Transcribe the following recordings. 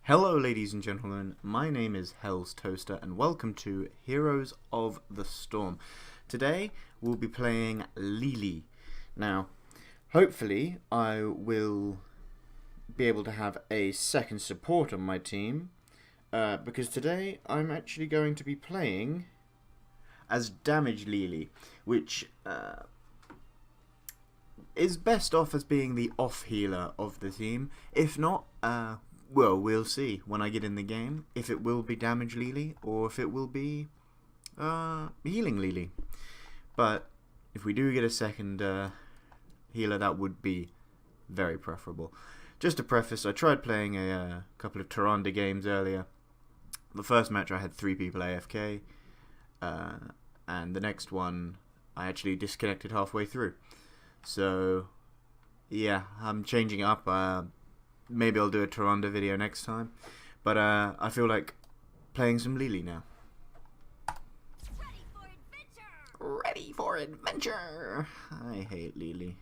Hello ladies and gentlemen, my name is Hell's Toaster and welcome to Heroes of the Storm. Today we'll be playing Lili. Now, hopefully I will be able to have a second support on my team because today I'm actually going to be playing as Damage Lili, which is best off as being the off healer of the team. If not, well, we'll see when I get in the game if it will be Damage Lili or if it will be Healing Lili. But if we do get a second healer, that would be very preferable. Just to preface, I tried playing a couple of Tyrande games earlier. The first match I had 3 people AFK, and the next one I actually disconnected halfway through. So yeah, I'm changing it up. Maybe I'll do a Tyrande video next time. But I feel like playing some Lili now. Ready for adventure! I hate Lili.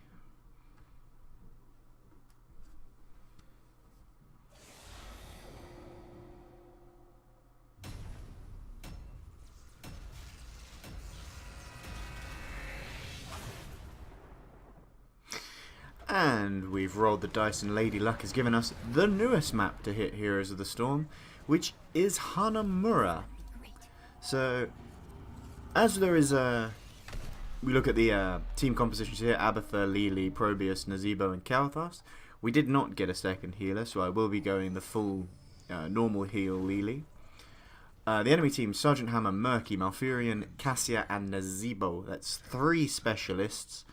And we've rolled the dice and Lady Luck has given us the newest map to hit Heroes of the Storm, which is Hanamura. So, as there is we look at the team compositions here: Abathur, Lili, Probius, Nazeebo and Kalthas. We did not get a second healer, so I will be going the full normal heal Lili. The enemy team: Sergeant Hammer, Murky, Malfurion, Cassia and Nazeebo. That's 3 specialists.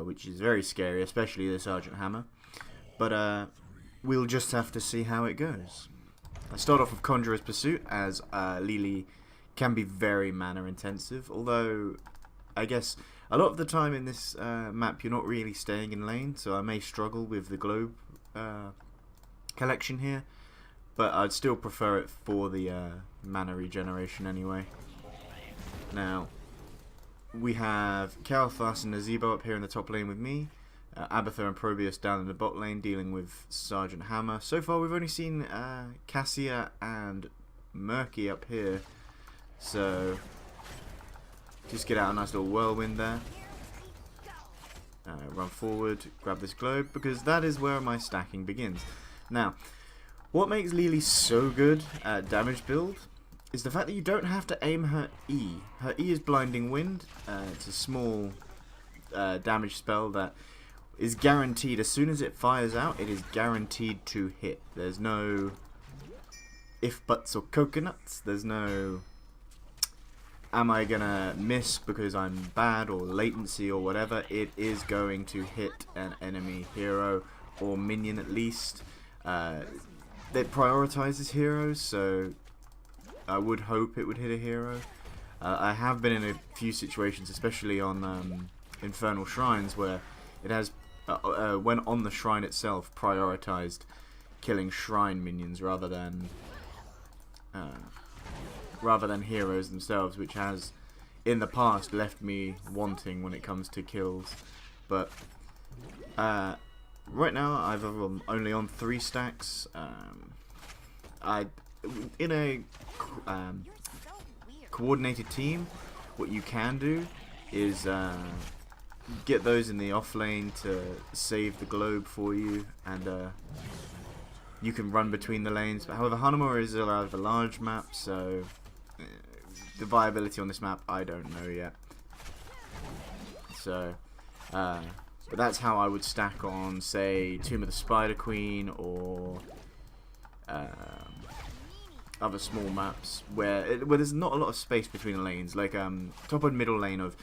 Which is very scary, especially the Sergeant Hammer. But we'll just have to see how it goes. I start off with Conjurer's Pursuit, as Lili can be very mana intensive, although I guess a lot of the time in this map you're not really staying in lane, so I may struggle with the globe collection here, but I'd still prefer it for the mana regeneration anyway. Now, we have Kalthas and Nazeebo up here in the top lane with me. Abathur and Probius down in the bot lane dealing with Sergeant Hammer. So far we've only seen Cassia and Murky up here. So just get out a nice little whirlwind there. Run forward, grab this globe, because that is where my stacking begins. Now, what makes Lili so good at damage build is the fact that you don't have to aim her E. Her E is Blinding Wind. It's a small damage spell that is guaranteed. As soon as it fires out, it is guaranteed to hit. There's no if, buts or coconuts. There's no am I gonna miss because I'm bad or latency or whatever. It is going to hit an enemy hero or minion at least. It prioritizes heroes, so I would hope it would hit a hero. I have been in a few situations, especially on Infernal Shrines, where it has, when on the shrine itself, prioritized killing shrine minions rather than heroes themselves, which has, in the past, left me wanting when it comes to kills. But right now, I'm only on 3 stacks. In a coordinated team, what you can do is get those in the off lane to save the globe for you, and you can run between the lanes. But however, Hanamura is a rather large map, so the viability on this map I don't know yet. So but that's how I would stack on, say, Tomb of the Spider Queen or other small maps where there's not a lot of space between the lanes, like top and middle lane of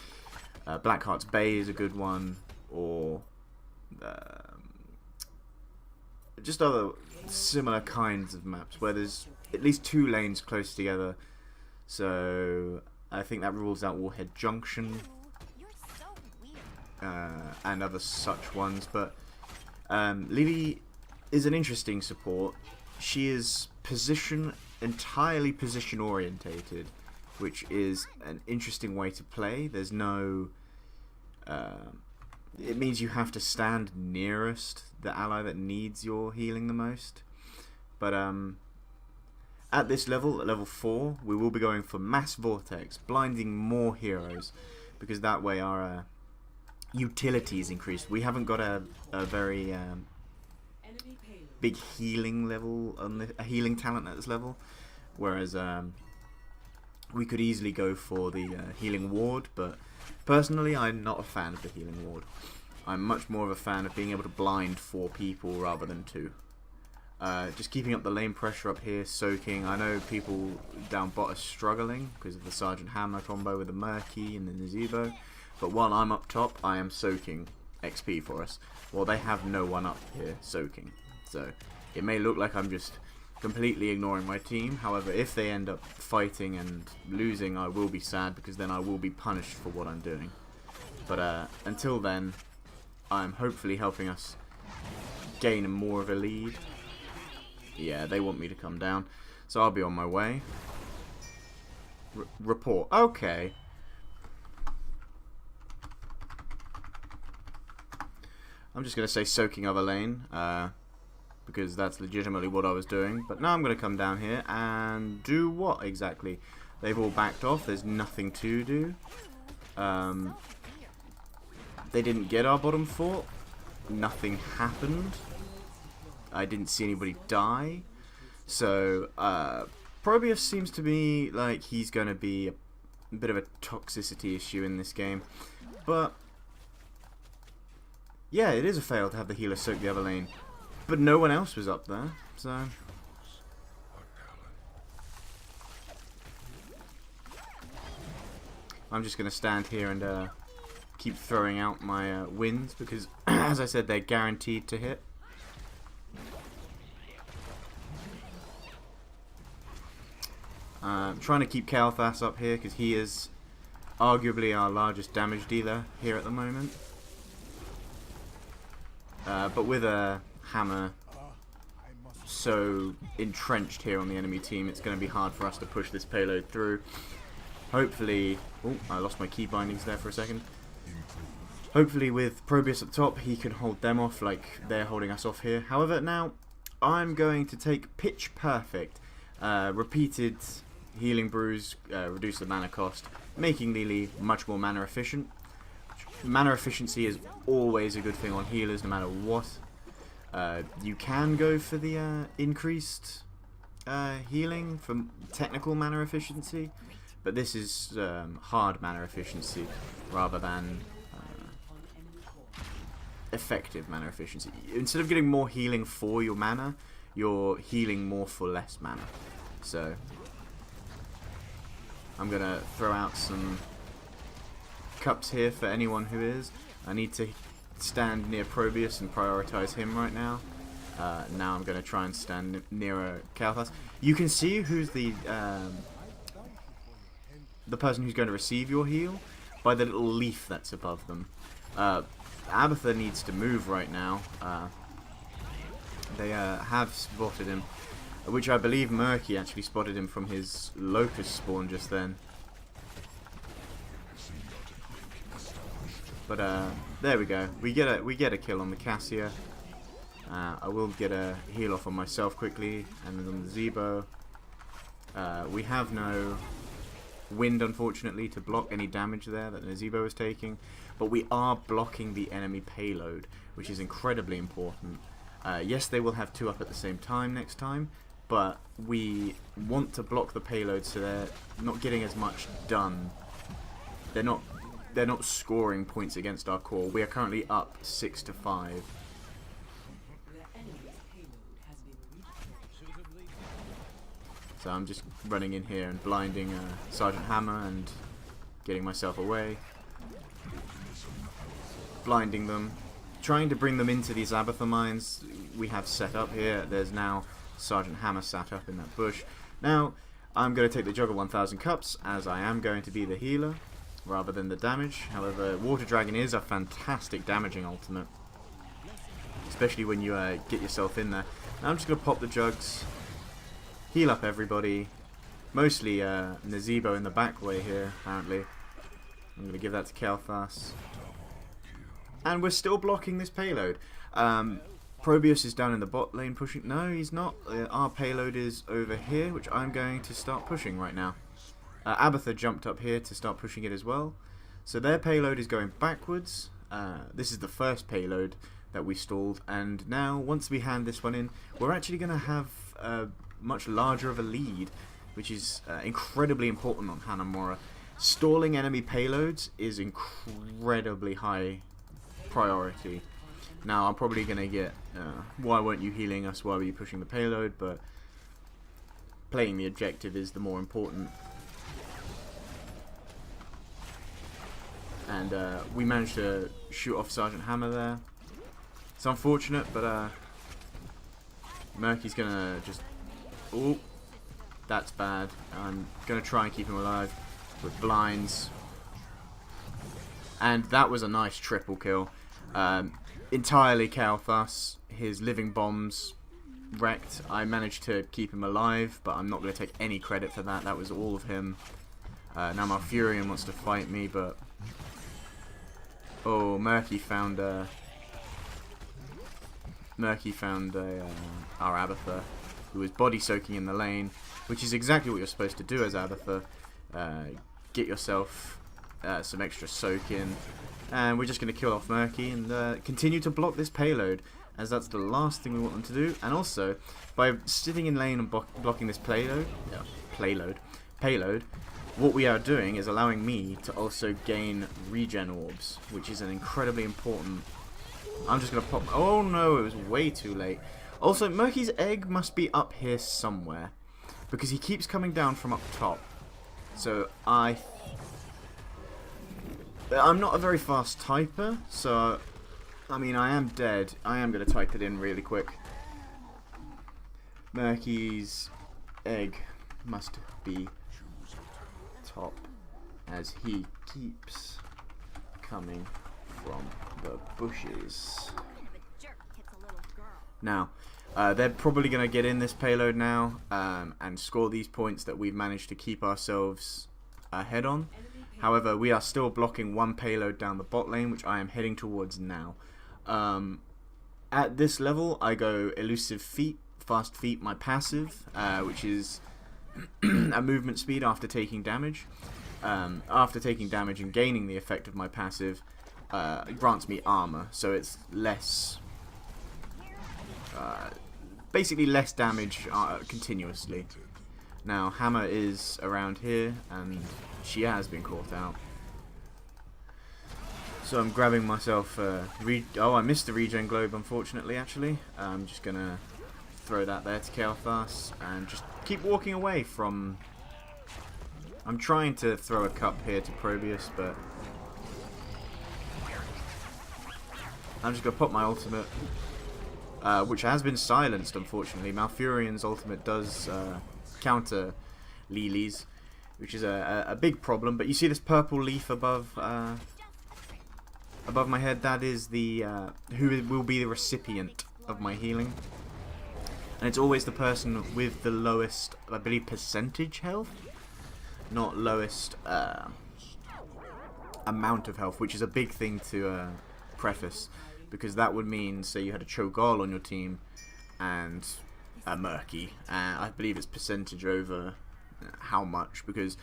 Blackheart's Bay is a good one, or just other similar kinds of maps where there's at least 2 lanes close together. So I think that rules out Warhead Junction and other such ones. But Lili is an interesting support. She is entirely position orientated, which is an interesting way to play. There's no it means you have to stand nearest the ally that needs your healing the most. But at this level, at level 4, we will be going for Mass Vortex, blinding more heroes, because that way our utility is increased. We haven't got a very big healing level, a healing talent at this level, whereas we could easily go for the healing ward, but personally I'm not a fan of the healing ward. I'm much more of a fan of being able to blind 4 people rather than 2. Just keeping up the lane pressure up here, soaking. I know people down bot are struggling because of the Sergeant Hammer combo with the Murky and the Nazebo, but while I'm up top, I am soaking XP for us. Well, they have no one up here soaking, so it may look like I'm just completely ignoring my team. However, if they end up fighting and losing, I will be sad, because then I will be punished for what I'm doing. But until then, I'm hopefully helping us gain more of a lead. Yeah, they want me to come down, so I'll be on my way. Report. Okay. I'm just going to say soaking other lane, because that's legitimately what I was doing. But now I'm going to come down here and do what exactly? They've all backed off. There's nothing to do. They didn't get our bottom fort. Nothing happened. I didn't see anybody die. So, Probius seems to be like he's going to be a bit of a toxicity issue in this game. But, yeah, it is a fail to have the healer soak the other lane. But no one else was up there, so... I'm just going to stand here and keep throwing out my wins, because, as I said, they're guaranteed to hit. Trying to keep Kael'thas up here, because he is arguably our largest damage dealer here at the moment. But with a hammer so entrenched here on the enemy team, it's going to be hard for us to push this payload through. Hopefully... Oh, I lost my key bindings there for a second. Hopefully with Probius up top, he can hold them off like they're holding us off here. However, now I'm going to take Pitch Perfect. Repeated healing brews, reduce the mana cost, making Lili much more mana efficient. Mana efficiency is always a good thing on healers, no matter what. You can go for the increased healing from technical mana efficiency, but this is hard mana efficiency rather than effective mana efficiency. Instead of getting more healing for your mana, you're healing more for less mana. So I'm gonna throw out some cups here for anyone who is. I need to stand near Probius and prioritize him right now. Now I'm gonna try and stand nearer Kael'thas. You can see who's the person who's going to receive your heal by the little leaf that's above them. Abatha needs to move right now. They have spotted him, which I believe Murky actually spotted him from his locust spawn just then. But there we go. We get a kill on the Cassia. I will get a heal off on myself quickly, and then on the Zebo. We have no wind, unfortunately, to block any damage there that Nazebo is taking, but we are blocking the enemy payload, which is incredibly important. Yes, they will have 2 up at the same time next time, but we want to block the payload so they're not getting as much done. They're not scoring points against our core. We are currently up 6-5. So I'm just running in here and blinding Sergeant Hammer and getting myself away. Blinding them. Trying to bring them into these Abatha mines we have set up here. There's now Sergeant Hammer sat up in that bush. Now, I'm going to take the Juggle 1000 Cups, as I am going to be the healer rather than the damage. However, Water Dragon is a fantastic damaging ultimate, especially when you get yourself in there. Now I'm just going to pop the jugs. Heal up everybody. Mostly Nazebo in the back way here, apparently. I'm going to give that to Kael'thas. And we're still blocking this payload. Probius is down in the bot lane pushing. No, he's not. Our payload is over here, which I'm going to start pushing right now. Abatha jumped up here to start pushing it as well. So their payload is going backwards. This is the first payload that we stalled, and now once we hand this one in, we're actually going to have much larger of a lead, which is incredibly important on Hanamura. Stalling enemy payloads is incredibly high priority. Now I'm probably going to get, why weren't you healing us, why were you pushing the payload, but playing the objective is the more important. And we managed to shoot off Sergeant Hammer there. It's unfortunate, but Murky's going to just... Oh, that's bad. I'm going to try and keep him alive with blinds. And that was a nice triple kill. Entirely Kael'thas. His living bombs wrecked. I managed to keep him alive, but I'm not going to take any credit for that. That was all of him. Now Malfurion wants to fight me, but... Oh, Murky found our Abatha, who was body soaking in the lane, which is exactly what you're supposed to do as Abatha. Get yourself some extra soak in, and we're just going to kill off Murky and continue to block this payload, as that's the last thing we want them to do. And also, by sitting in lane and blocking this payload, what we are doing is allowing me to also gain regen orbs, which is an incredibly important... I'm just going to pop... Oh no, it was way too late. Also, Murky's egg must be up here somewhere, because he keeps coming down from up top. So I'm not a very fast typer, so I mean, I am dead. I am going to type it in really quick. Murky's egg must be top, as he keeps coming from the bushes. Now, they're probably going to get in this payload now and score these points that we've managed to keep ourselves ahead on. However, we are still blocking one payload down the bot lane, which I am heading towards now. At this level, I go elusive feet, fast feet, my passive, which is a movement speed after taking damage. After taking damage and gaining the effect of my passive, it grants me armor, so it's less... basically less damage continuously. Now Hammer is around here and she has been caught out, so I'm grabbing myself oh, I missed the regen globe, unfortunately. Actually, I'm just gonna throw that there to Kael'thas and just keep walking away from... I'm trying to throw a cup here to Probius, but I'm just gonna pop my ultimate, which has been silenced, unfortunately. Malfurion's ultimate does counter Lili's, which is a big problem. But you see this purple leaf above above my head? That is the who will be the recipient of my healing. And it's always the person with the lowest, I believe, percentage health, not lowest amount of health, which is a big thing to preface. Because that would mean, say you had a Cho'Gall on your team and a Murky. I believe it's percentage over how much, because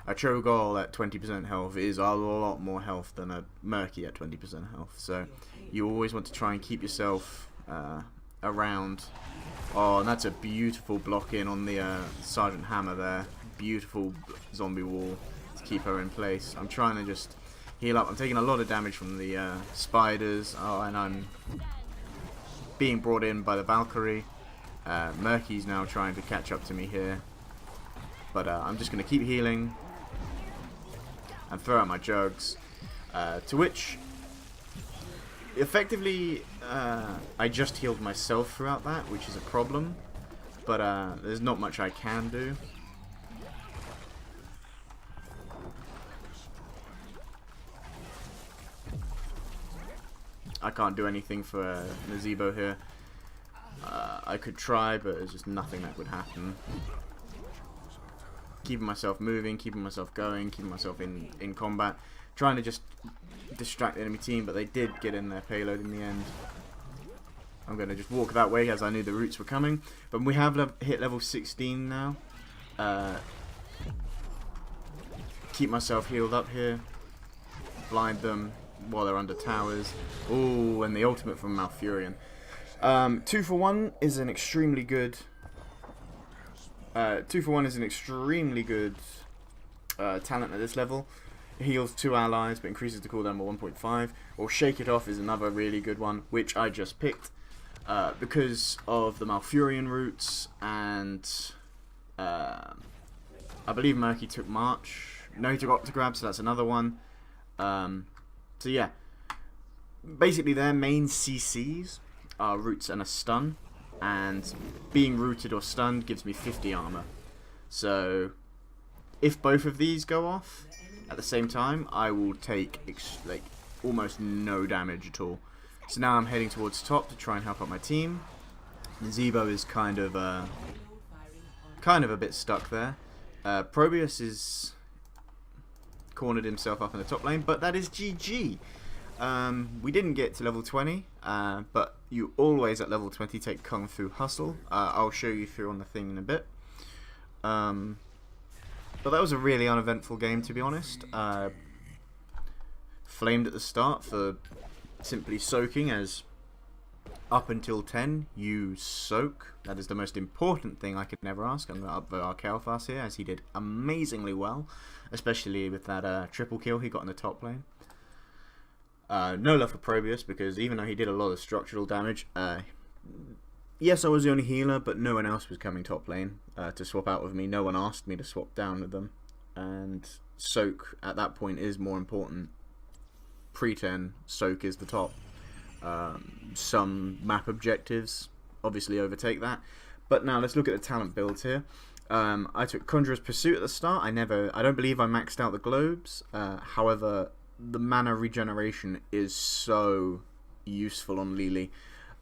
a Cho'Gall at 20% health is a lot more health than a Murky at 20% health. So you always want to try and keep yourself around. Oh, and that's a beautiful block in on the Sergeant Hammer there. Beautiful zombie wall to keep her in place. I'm trying to just... heal up. I'm taking a lot of damage from the spiders. Oh, and I'm being brought in by the Valkyrie. Murky's now trying to catch up to me here. But I'm just going to keep healing and throw out my jugs. To which, effectively, I just healed myself throughout that, which is a problem. But there's not much I can do. I can't do anything for Nazebo here. I could try, but there's just nothing that would happen. Keeping myself moving, keeping myself going, keeping myself in combat. Trying to just distract the enemy team, but they did get in their payload in the end. I'm going to just walk that way as I knew the roots were coming. But we have hit level 16 now. Keep myself healed up here. Blind them while they're under towers. Ooh, and the ultimate from Malfurion. 2 for 1 is an extremely good... 2 for 1 is an extremely good talent at this level. It heals 2 allies but increases the cooldown by 1.5. Or Shake It Off is another really good one, which I just picked because of the Malfurion roots, and I believe Murky took March. No, he took Octograb, so that's another one. So yeah, basically their main CCs are roots and a stun, and being rooted or stunned gives me 50 armor. So if both of these go off at the same time, I will take like almost no damage at all. So now I'm heading towards top to try and help out my team. Zebo is kind of a bit stuck there. Probius is cornered himself up in the top lane, but that is GG. We didn't get to level 20, but you always at level 20 take Kung Fu Hustle. I'll show you through on the thing in a bit. But that was a really uneventful game, to be honest. Flamed at the start for simply soaking, as up until 10 you soak. That is the most important thing I could never ask. I'm going to upvote our Kalthas here, as he did amazingly well, especially with that triple kill he got in the top lane. No love for Probius, because even though he did a lot of structural damage, yes, I was the only healer, but no one else was coming top lane to swap out with me. No one asked me to swap down with them, and soak at that point is more important. Pre-10, soak is the top. Some map objectives obviously overtake that. But now let's look at the talent builds here. I took Conjurer's Pursuit at the start. I don't believe I maxed out the globes. However, the mana regeneration is so useful on Lili.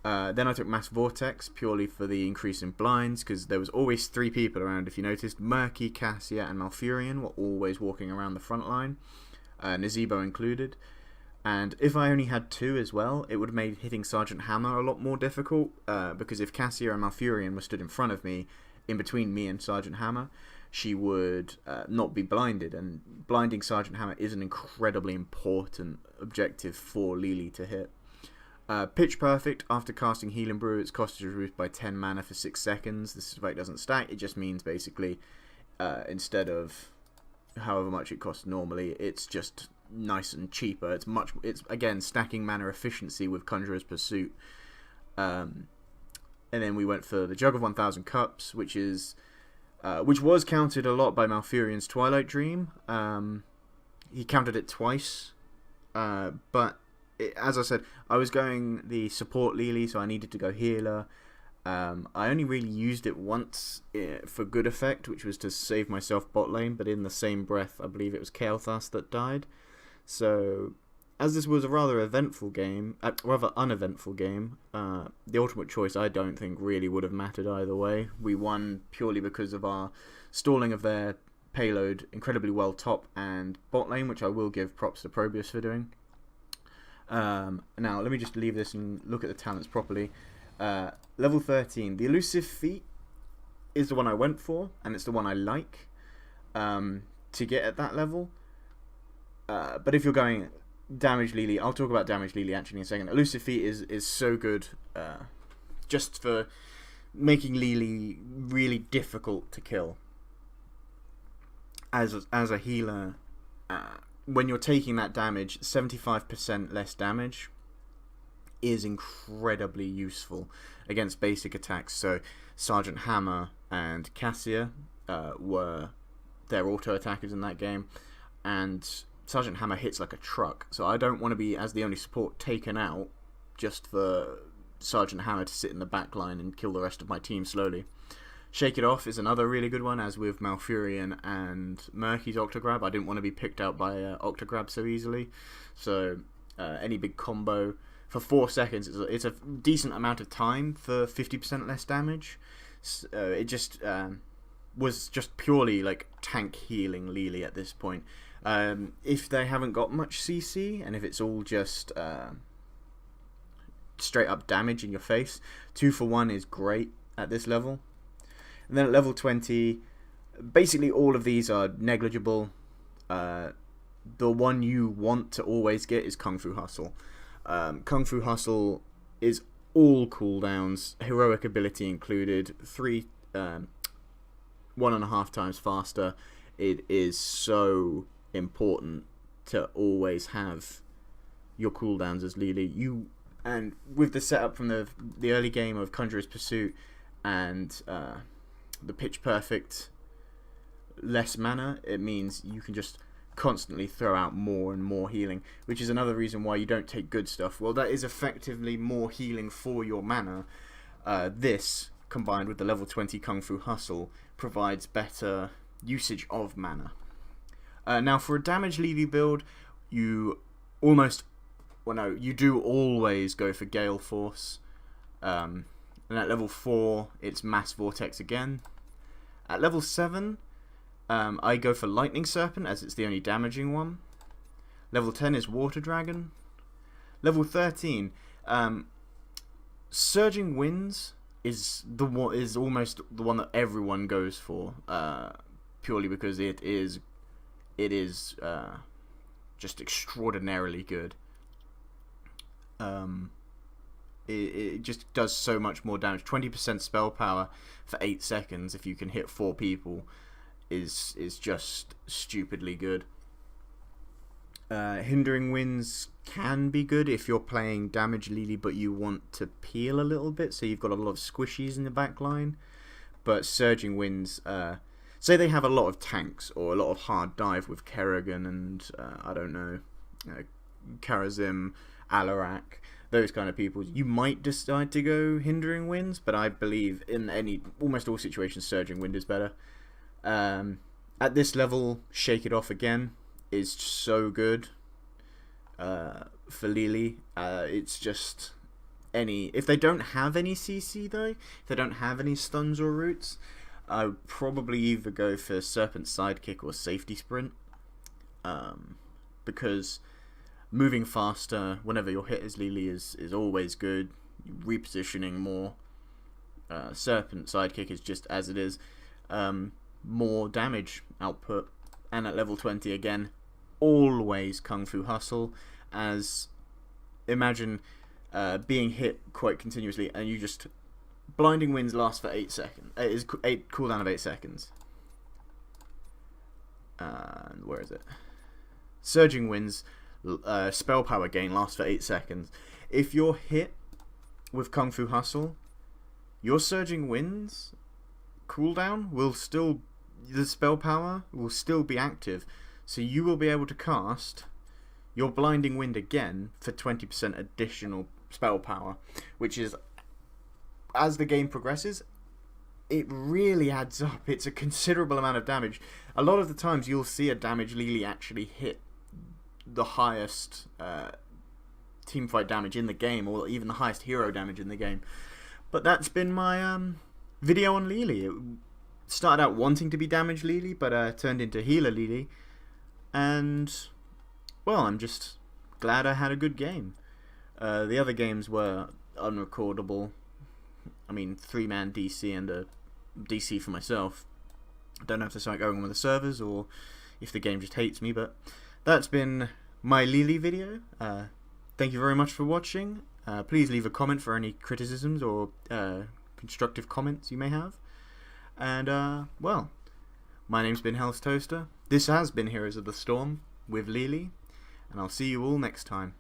Then I took Mass Vortex purely for the increase in blinds, because there was always 3 people around. If you noticed, Murky, Cassia, and Malfurion were always walking around the front line, Nazebo included. And if I only had 2 as well, it would have made hitting Sergeant Hammer a lot more difficult, because if Cassia and Malfurion were stood in front of me, in between me and Sergeant Hammer, she would not be blinded, and blinding Sergeant Hammer is an incredibly important objective for Lili to hit. Pitch Perfect, after casting Healing Brew, its cost is reduced by 10 mana for 6 seconds. This effect doesn't stack, it just means basically instead of however much it costs normally, it's just nice and cheaper. It's again stacking mana efficiency with Conjurer's Pursuit. And then we went for the Jug of 1000 Cups, which was counted a lot by Malfurion's Twilight Dream. He counted it twice, but as I said, I was going the support Lili, so I needed to go healer. I only really used it once for good effect, which was to save myself bot lane, but in the same breath, I believe it was Kalthas that died. So, as this was a rather uneventful game, the ultimate choice I don't think really would have mattered either way. We won purely because of our stalling of their payload incredibly well top and bot lane, which I will give props to Probius for doing. Now, let me just leave this and look at the talents properly. Level 13, the Elusive Feat is the one I went for, and it's the one I like to get at that level. But if you're going Damage Lili, I'll talk about Damage Lili actually in a second. Elusive Feat is so good just for making Lili really difficult to kill. As a healer, when you're taking that damage, 75% less damage is incredibly useful against basic attacks. So Sergeant Hammer and Cassia were their auto attackers in that game, and Sergeant Hammer hits like a truck, so I don't want to be, as the only support, taken out just for Sergeant Hammer to sit in the back line and kill the rest of my team slowly. Shake It Off is another really good one, as with Malfurion and Murky's Octograb. I didn't want to be picked out by Octograb so easily, so any big combo for 4 seconds, it's a decent amount of time for 50% less damage. It just was just purely like tank healing Lili at this point. If they haven't got much CC, and if it's all just straight up damage in your face. 2 for 1 is great at this level. And then at level 20, basically all of these are negligible. The one you want to always get is Kung Fu Hustle. Kung Fu Hustle is all cooldowns, heroic ability included, 1.5 times faster. It is so important to always have your cooldowns as Lili. And with the setup from the early game of Conjurer's Pursuit and the Pitch Perfect less mana, it means you can just constantly throw out more and more healing, which is another reason why you don't take good stuff. Well, that is effectively more healing for your mana. This, combined with the level 20 Kung Fu Hustle, provides better usage of mana. Now, for a damage Lili build, you do always go for Gale Force. And at level 4, it's Mass Vortex again. At level 7, I go for Lightning Serpent, as it's the only damaging one. Level 10 is Water Dragon. Level 13, Surging Winds is almost the one that everyone goes for, purely because it is just extraordinarily good. It just does so much more damage. 20% spell power for 8 seconds if you can hit 4 people is just stupidly good. Hindering Winds can be good if you're playing damage Lili but you want to peel a little bit, so you've got a lot of squishies in the back line. But Surging Winds, say they have a lot of tanks or a lot of hard dive with Kerrigan and I don't know, Karazim, Alarak, those kind of people, you might decide to go Hindering Winds, but I believe in almost all situations Surging Wind is better. At this level, Shake It Off again is so good for Lili. It's just if they don't have any CC though, if they don't have any stuns or roots, I would probably either go for Serpent Sidekick or Safety Sprint, because moving faster whenever you're hit as Lili is always good. Repositioning more. Serpent Sidekick is just as it is. More damage output. And at level 20 again, always Kung Fu Hustle, as imagine being hit quite continuously and you just... Blinding Winds lasts for 8 seconds. It is cooldown of 8 seconds. Where is it? Surging Winds spell power gain lasts for 8 seconds. If you're hit with Kung Fu Hustle, your Surging Winds cooldown will still... The spell power will still be active, so you will be able to cast your Blinding Wind again for 20% additional spell power, which is, as the game progresses, it really adds up. It's a considerable amount of damage. A lot of the times you'll see a damage Lili actually hit the highest teamfight damage in the game, or even the highest hero damage in the game. But that's been my video on Lili. It started out wanting to be damage Lili, but turned into healer Lili. And, well, I'm just glad I had a good game. The other games were unrecordable. I mean, 3-man DC and a DC for myself. I don't know if there's something going on with the servers or if the game just hates me, but that's been my Lili video. Thank you very much for watching. Please leave a comment for any criticisms or constructive comments you may have. And, well, my name's been Hell's Toaster. This has been Heroes of the Storm with Lili, and I'll see you all next time.